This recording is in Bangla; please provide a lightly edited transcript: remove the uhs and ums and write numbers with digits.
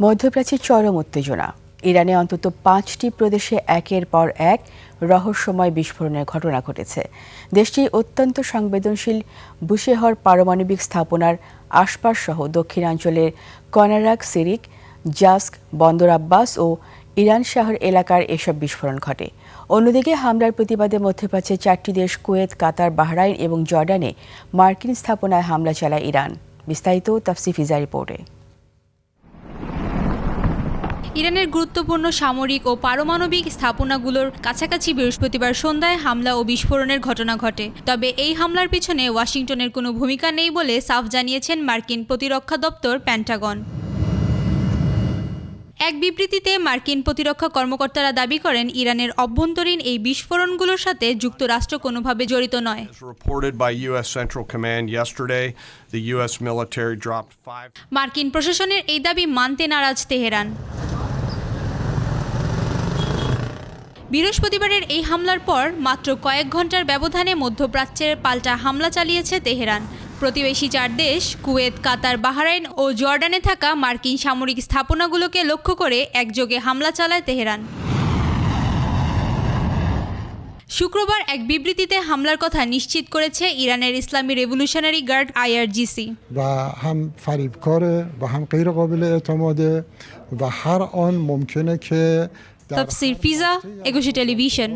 মধ্যপ্রাচ্যে চরম উত্তেজনা। ইরানে অন্তত ৫টি প্রদেশে একের পর এক রহস্যময় বিস্ফোরণের ঘটনা ঘটেছে। দেশটি অত্যন্ত সংবেদনশীল বুশেহর পারমাণবিক স্থাপনার আশপাশ সহ দক্ষিণাঞ্চলের কনারাক, সিরিক, জাস্ক, বন্দর আব্বাস ও ইরান শহর এলাকার এসব বিস্ফোরণ ঘটে। অন্যদিকে হামলার প্রতিবাদে মধ্যপ্রাচ্যের ৪টি দেশ কুয়েত, কাতার, বাহরাইন এবং জর্ডানে মার্কিন স্থাপনায় হামলা চালায় ইরান। বিস্তারিত তাফসি ফিজা রিপোর্টে। ইরানের গুরুত্বপূর্ণ সামরিক ও পারমাণবিক স্থাপনাগুলোর কাছাকাছি বৃহস্পতিবার সন্ধ্যায় হামলা ও বিস্ফোরণের ঘটনা ঘটে। তবে এই হামলার পিছনে ওয়াশিংটনের কোনো ভূমিকা নেই বলে সাফ জানিয়েছেন মার্কিন প্রতিরক্ষা দপ্তর পেন্টাগন। এক বিবৃতিতে মার্কিন প্রতিরক্ষা কর্মকর্তারা দাবি করেন, ইরানের অভ্যন্তরীণ এই বিস্ফোরণগুলোর সাথে যুক্তরাষ্ট্র কোনোভাবে জড়িত নয়। মার্কিন প্রশাসনের এই দাবি মানতে নারাজ তেহরান। বৃহস্পতিবারের এই হামলার পর মাত্র কয়েক ঘন্টার ব্যবধানে মধ্যপ্রাচ্যের পাল্টা হামলা চালিয়েছে তেহরান। প্রতিবেশী ৪ দেশ কুয়েত, কাতার, বাহরাইন ও জর্ডানে থাকা মার্কিন সামরিক স্থাপনাগুলোকে লক্ষ্য করে একযোগে হামলা চালায় তেহরান। শুক্রবার এক বিবৃতিতে হামলার কথা নিশ্চিত করেছে ইরানের ইসলামী রেভলিউশনারি গার্ড IRGC। و هم فریبکاره و هم غیر قابل اعتماده و هر آن ممکنه که তাফসির ফিজা, একুশে টেলিভিশন।